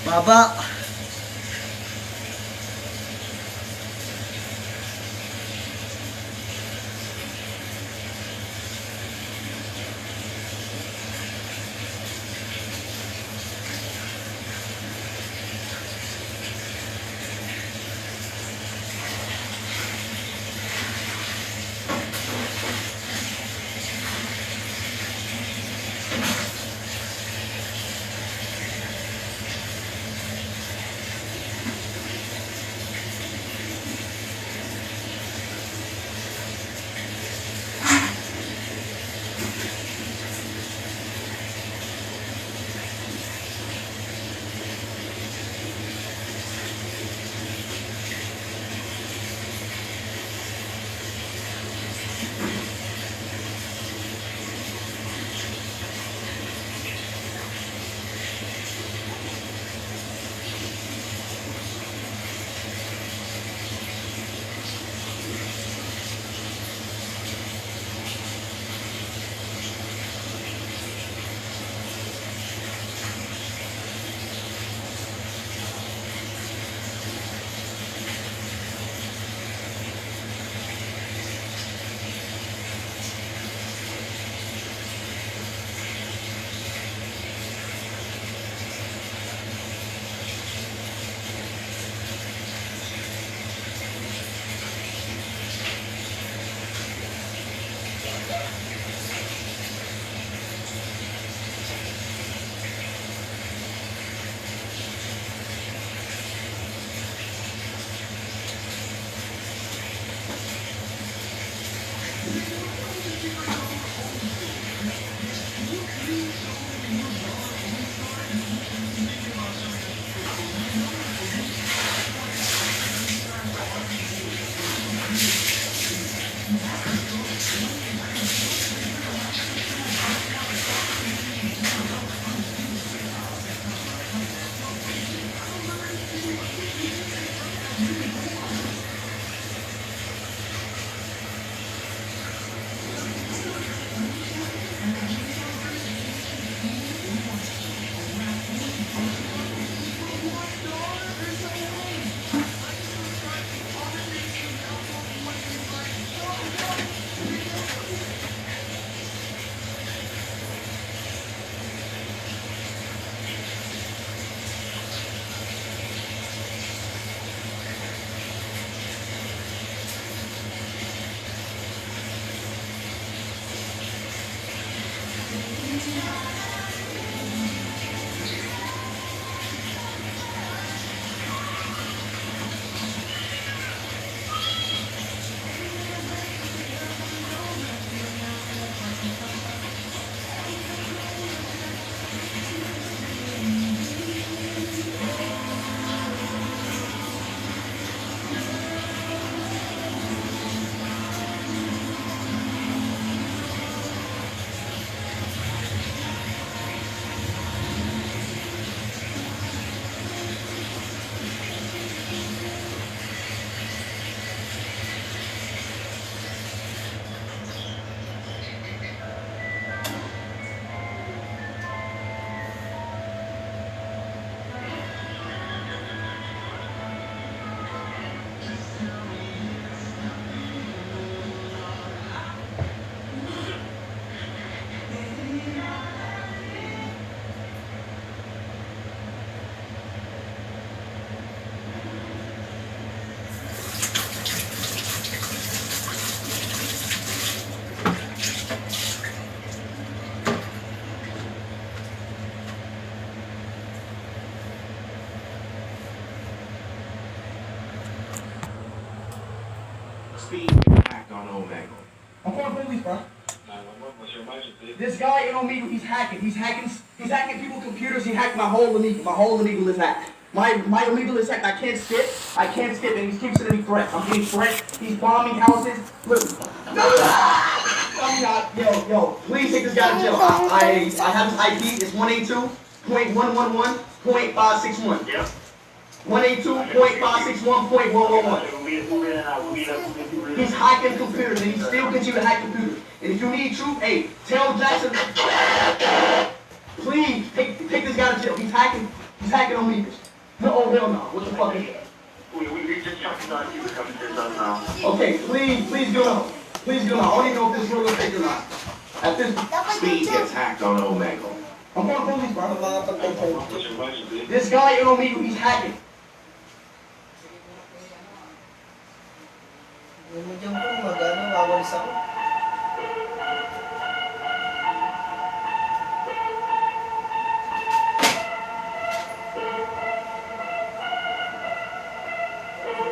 Baba. Speed attack on Omega. I'm calling police, bro. 911, what's your emergency? This guy in Omegle, he's hacking. He's hacking people's computers. He hacked my whole Omegle. My whole Omegle is hacked. My Omegle is hacked. I can't skip, and he keeps sending me threats. I'm getting threats. He's bombing houses. Look. Yo, please take this guy to jail. I have his IP. It's 182.111.561. Yep. 182.561.111. He's hacking computers, and he still continues to hack computers. And if you need truth, hey, tell Jackson, please take Take this guy to jail. He's hacking Omegos. No, oh hell no. What the fuck is that? We just checked on you. We're coming to this now. Okay, please go on. Please go on. I don't even know if this is real estate or not. At this Speed gets hacked on Omegle. I'm going to police, bro. What's your emergency? This guy in Omega, he's hacking. Hindi mo dyan po, magano, wawalis ako.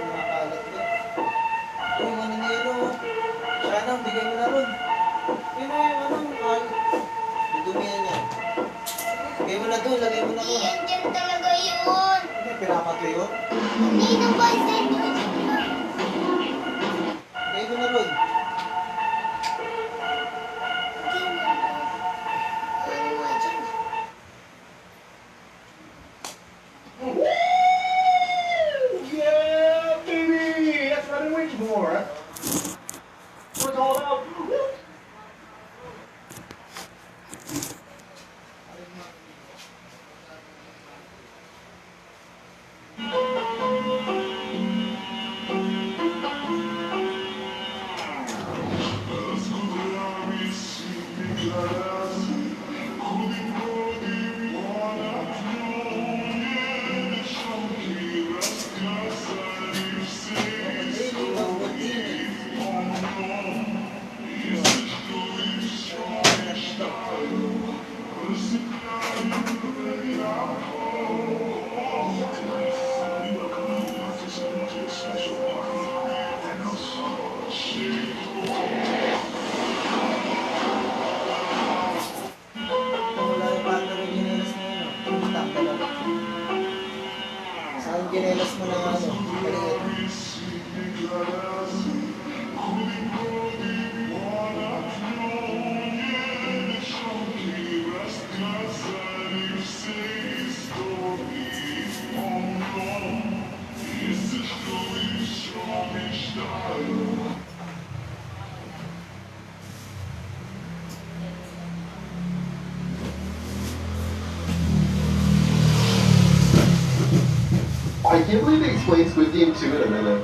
Makalat ko. Yung ano niya yun, sana, bigay mo na ron. Yun o, yung ano, dudumihan niya. Lagay mo na doon, lagay mo na doon. Yan dyan talaga yun. Hindi, pinakato yun. Hindi na ba dyan yun? Lagay mo na ron. Ano nga dyan? Yeah, baby! That's what I've been waiting for. What's it all about? Wala yung partner yung ginelas na yun. Tang talaga. Saan ginelas mo na ano? Maliit. I can't believe they explained Squid Game 2 in a minute.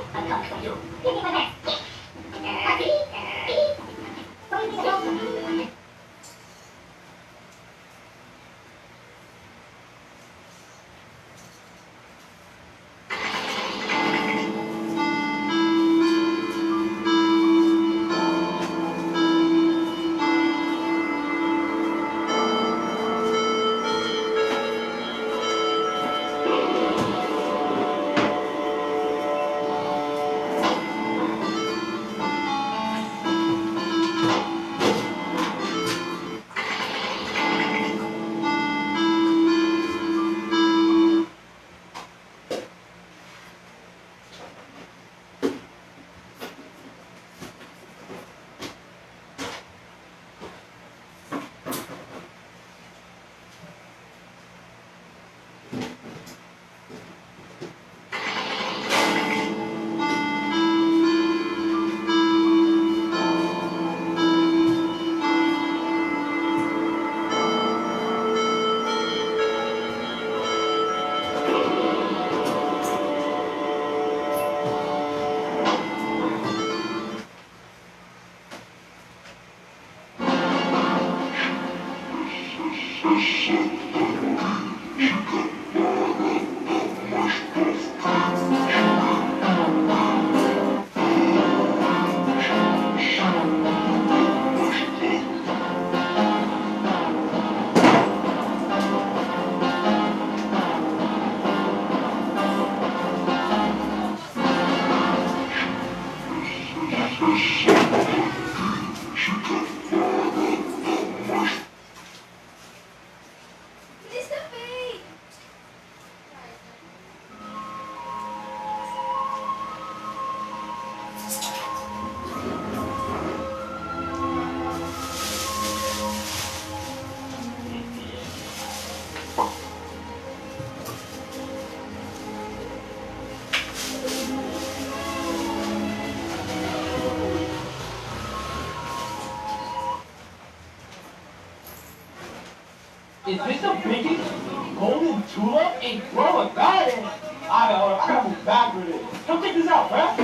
Is this the biggest golden tulip in Grow a Garden? I gotta move back with it. Come check this out, bruh.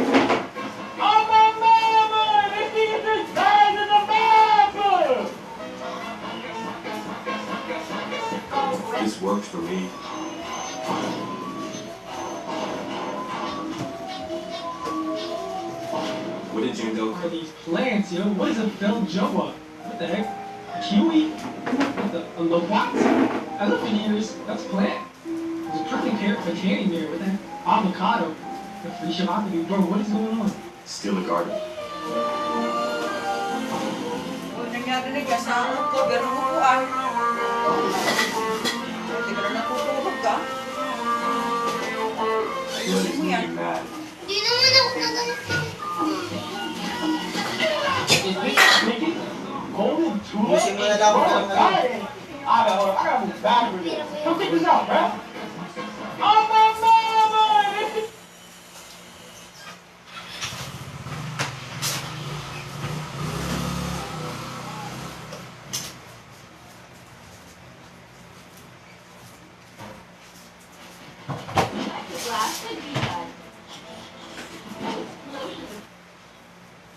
Oh my mama! This thing is the size of the map! This works for me. What did Django What are these plants, yo? What is a Beljoa? What the heck? Kiwi? The what? I looked in here, that's plant. There's a freaking carrot for candy there. What the heck? Avocado. The free shimaki. Bro, what is going on? still a garden? Kung nangyari ka sa ko, pero upuan. Hindi ka na natutulog ka. What is Ayusin mo yan. me mad? Hindi naman ako nagalit. Is this the biggest golden tulip Ayusin mo in na lang Grow ako a ng Garden? I gotta move back with it. Come check this out, bruh. Oh my mama! This is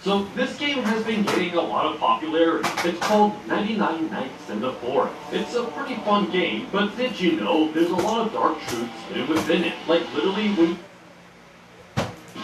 So this game has been getting a lot of popularity. It's called 99 Nights in the Forest. It's a pretty fun game, but did you know there's a lot of dark truths hidden within it? Like literally when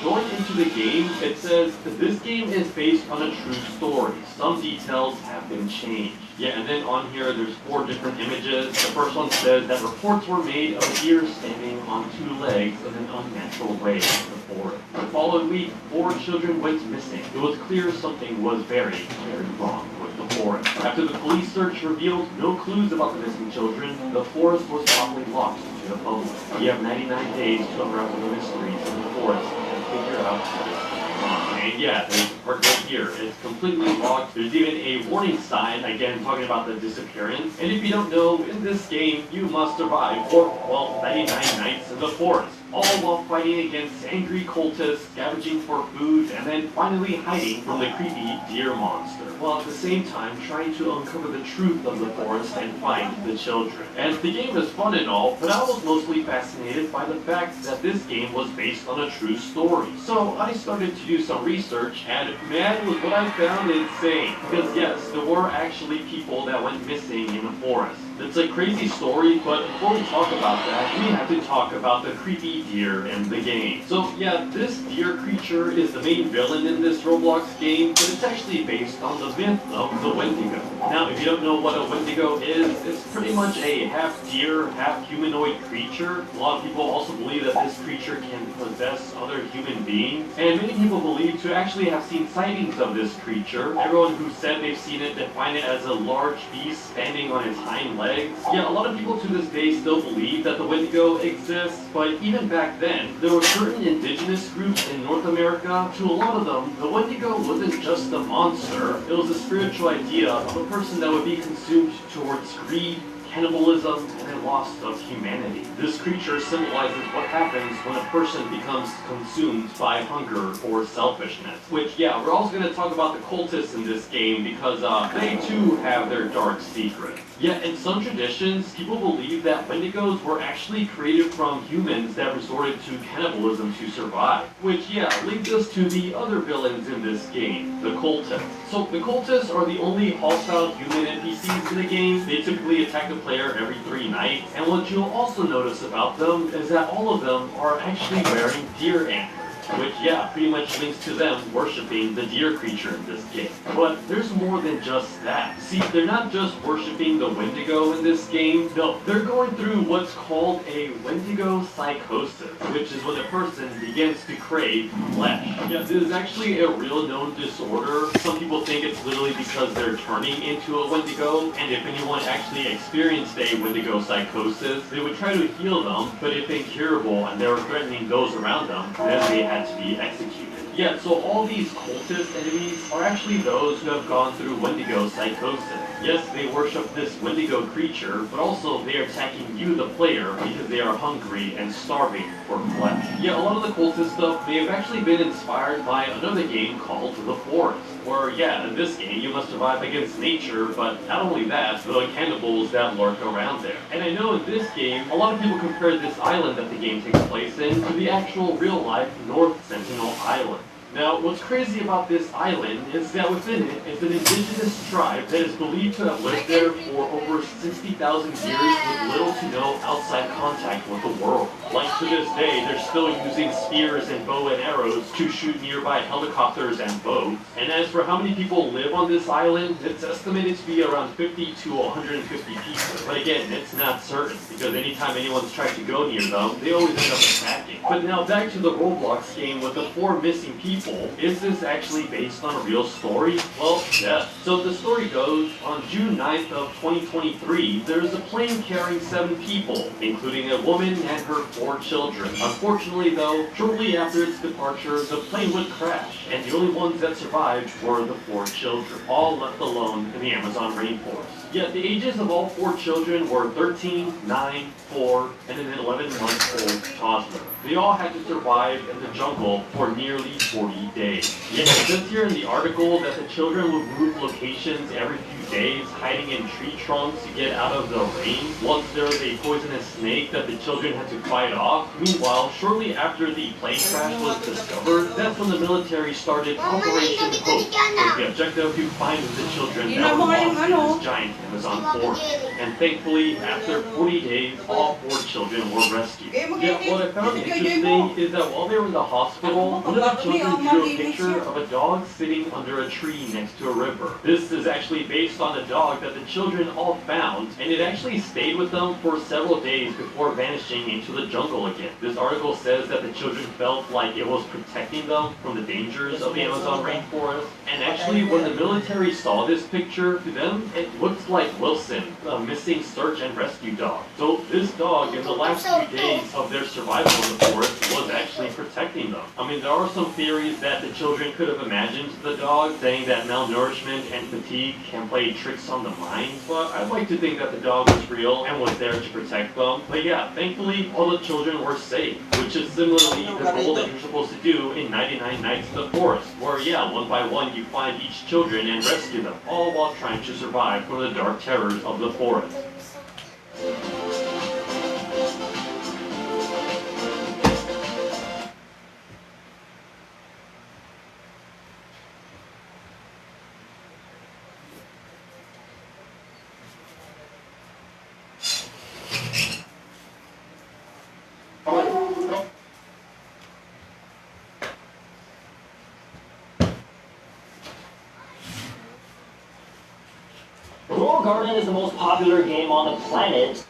going into the game, it says that this game is based on a true story. Some details have been changed. Yeah, and then on here there's 4 different images. The first one says that reports were made of a deer standing on 2 legs in an unnatural way in the forest. The following week, 4 children went missing. It was clear something was very, very wrong with the forest. After the police search revealed no clues about the missing children, the forest was probably lost to the public. You have 99 days to unravel the mysteries in the forest and figure out what is going on. And yeah, there's a part right here. It's completely locked. There's even a warning sign, again, talking about the disappearance. And if you don't know, in this game, you must survive for, well, 99 nights in the forest. All while fighting against angry cultists, scavenging for food, and then finally hiding from the creepy deer monster, while at the same time trying to uncover the truth of the forest and find the children. And the game is fun and all, but I was mostly fascinated by the fact that this game was based on a true story. So I started to do some research, and man, was what I found insane. Because yes, there were actually people that went missing in the forest. It's a crazy story, but before we talk about that, we have to talk about the creepy deer in the game. So yeah, this deer creature is the main villain in this Roblox game, but it's actually based on the myth of the Wendigo. Now, if you don't know what a Wendigo is, it's pretty much a half deer, half humanoid creature. A lot of people also believe that this creature can possess other human beings, and many people believe to actually have seen sightings of this creature. Everyone who said they've seen it define it as a large beast standing on its hind legs. Yeah, a lot of people to this day still believe that the Wendigo exists, but even back then, there were certain indigenous groups in North America. To a lot of them, the Wendigo wasn't just a monster, it was a spiritual idea of a person that would be consumed towards greed, cannibalism, and a loss of humanity. This creature symbolizes what happens when a person becomes consumed by hunger or selfishness. Which, yeah, we're also going to talk about the cultists in this game because they too have their dark secrets. Yet in some traditions, people believe that Wendigos were actually created from humans that resorted to cannibalism to survive. Which, yeah, leads us to the other villains in this game, the cultists. So the cultists are the only hostile human NPCs in the game. They typically attack the player every 3 nights, and what you'll also notice about them is that all of them are actually wearing deer antlers. Which, yeah, pretty much links to them worshipping the deer creature in this game. But there's more than just that. See, they're not just worshipping the Wendigo in this game. No, they're going through what's called a Wendigo psychosis, which is when a person begins to crave flesh. Yeah, this is actually a real known disorder. Some people think it's literally because they're turning into a Wendigo, and if anyone actually experienced a Wendigo psychosis, they would try to heal them, but if incurable and they were threatening those around them, then they had to be executed. Yeah, so all these cultist enemies are actually those who have gone through Wendigo psychosis. Yes, they worship this Wendigo creature, but also they are attacking you, the player, because they are hungry and starving for flesh. Yeah, a lot of the cultist stuff may have actually been inspired by another game called The Forest. where yeah, in this game you must survive against nature, but not only that, the cannibals that lurk around there. And I know in this game, a lot of people compare this island that the game takes place in to the actual real-life North Sentinel Island. Now, what's crazy about this island is that within it is an indigenous tribe that is believed to have lived there for over 60,000 years with little to no outside contact with the world. Like to this day, they're still using spears and bow and arrows to shoot nearby helicopters and boats. And as for how many people live on this island, it's estimated to be around 50 to 150 people. But again, it's not certain, because anytime anyone's tried to go near them, they always end up attacking. But now back to the Roblox game with the 4 missing people. Is this actually based on a real story? Well, yes. So the story goes, on June 9th of 2023, there is a plane carrying 7 people, including a woman and her 4 children. Unfortunately though, shortly after its departure, the plane would crash, and the only ones that survived were the 4 children, all left alone in the Amazon rainforest. Yet the ages of all 4 children were 13, 9, 4, and an 11-month-old toddler. They all had to survive in the jungle for nearly 40 days. Yet it says here in the article that the children would move locations every few days, hiding in tree trunks to get out of the rain. Once there was a poisonous snake that the children had to fight off. Meanwhile, shortly after the plane crash was discovered, that's when the military started Operation Hope, with the objective to find the children that were lost in this giant Amazon forest. And thankfully, after 40 days, all 4 children were rescued. Yet what I found interesting is that while they were in the hospital, one of the children drew a picture of a dog sitting under a tree next to a river. This is actually based on a dog that the children all found, and it actually stayed with them for several days before vanishing into the jungle again. This article says that the children felt like it was protecting them from the dangers of the Amazon rainforest, and actually when the military saw this picture, to them it looked like Wilson, a missing search and rescue dog. So this dog, in the last few days of their survival in the forest, was actually protecting them. I mean, there are some theories that the children could have imagined the dog, saying that malnourishment and fatigue can play tricks on the mind, but I'd like to think that the dog was real and was there to protect them. But yeah, thankfully, all the children were safe, which is similarly the goal that you're supposed to do in 99 Nights in the Forest, where yeah, one by one you find each children and rescue them, all while trying to survive from the dark terrors of the forest. Grow Garden is the most popular game on the planet.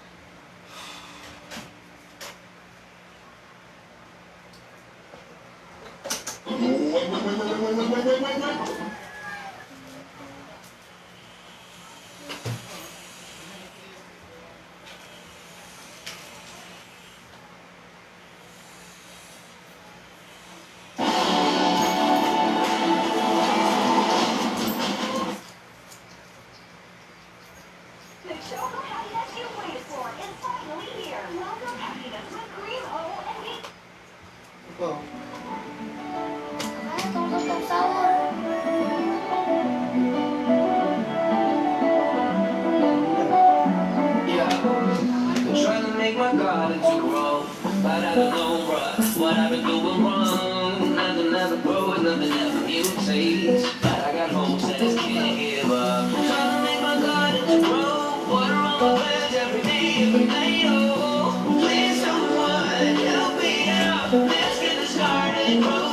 Oh. Trying to make my garden to grow, but I don't know what I've been doing wrong. Nothing ever grows, nothing ever mutates, but I got hopes that I can't give up. Trying to make my garden to grow, water on my plants every day, every night. Oh, please someone help me out. Let's get this garden growing.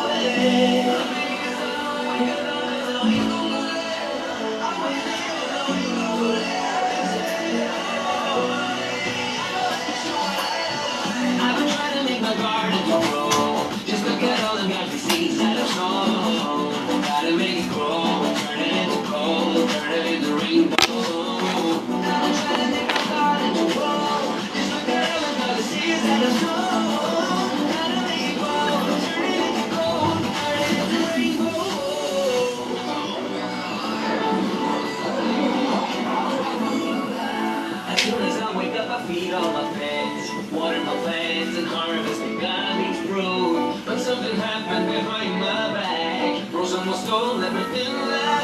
I've been trying to make my garden to grow. Just look at all the happy seeds that I've sown. Gotta make it grow, turn it into gold, turn it into rainbow. I'm trying to make my garden to grow. Just look at all the happy seeds that I've sown. Gotta make it grow, turn it into gold, turn it into rainbow. As soon as I wake up, I feed all my pets, water my plants and harvest the garbage fruit. But something happened behind my back. Rosa almost stole everything that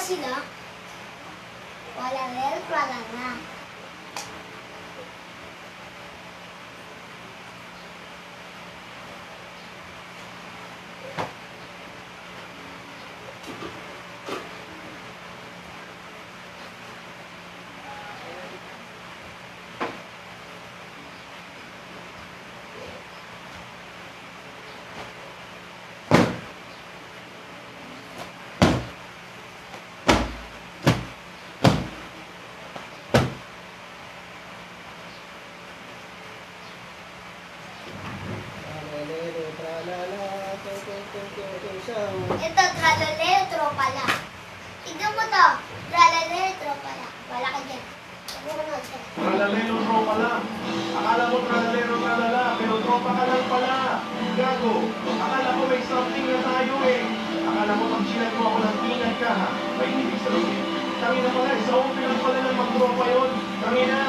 sila. Wala rin, wala na. Tralala, tung sahod. Ito, tralalero, tropa lang. Tignan mo to. Tralalero, tropa lang. Wala ka dyan. Sumunod ka. Tralalero tropa lang. Akala mo tralalero tralala, pero tropa ka lang pala. Gago. Akala ko may something na tayo eh. Akala mo pag chinat mo ako ng ingat ka ha. May ibig sabihin. Tangina pala, sa umpin lang pala ng magtropa yun. Tangina.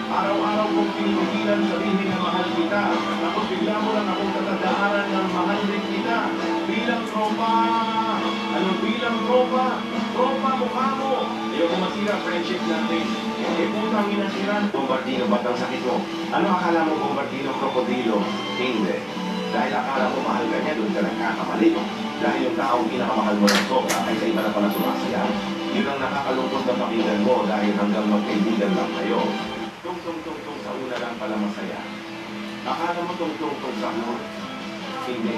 Araw-araw kong pinipigilan sabihin na mahal kita. Tapos bigla mo lang akong tatandaaran ng mahal din kita. Bilang tropa. Ano bilang tropa? Tropa mukha mo. Ayoko masira friendship natin. Eh putang inasiran. Bombardino, ba't ang sakit mo? Ano akala mo bombardino krokodilo? Hindi. Dahil akala mo mahal ka niya, doon ka nagkakamali. Dahil yung taong pinakamahal mo ng sobra ay sa iba na pala sumasaya. Yun ang nakakalungkot na pakinggan mo dahil hanggang magkaibigan lang kayo. Tung-tung-tung-tung sa una lang pala masaya. Akala mo tung-tung-tung sa ano? Hindi.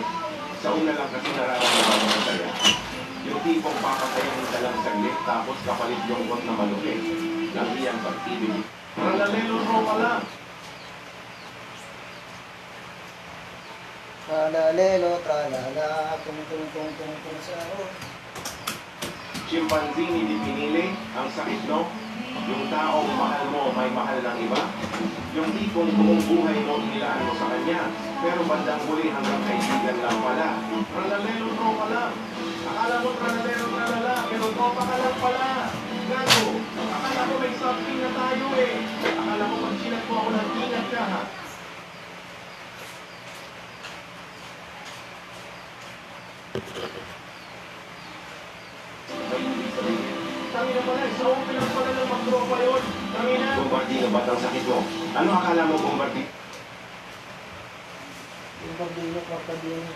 Sa una lang kasi nararamdaman mo masaya. Yung tipong papasayahin ka lang saglit tapos kapalit yung kot na malaki. Lang iyang pag-ibig. Tralalelo tropa lang. Tralalelo, tralala, tung sahod. Chimpanzee hindi pinili ang sakit no? Yung taong mahal mo may mahal ng iba. Yung tipong buong buhay mo inilaan mo sa kanya. Pero bandang huli hanggang kaibigan lang pala. Tralalelo tropa lang. Akala mo tralalero tralala, pero tropa ka lang pala. Gago. Akala mo may something na tayo eh. Akala mo pag chinat mo ako ng ingat ka ha. May ibig sabihin. Tangina pala, sa umpin lang pala ng magtropa yun. Tangina. Bombardino, ba't ang sakit mo? Ano akala mo bombardino? Yung pagdino, pagdino.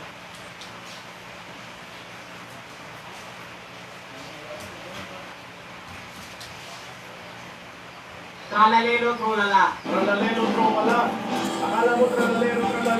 Tralalero, trolala. Tralalero tropa lang. Akala mo tralalero tralala.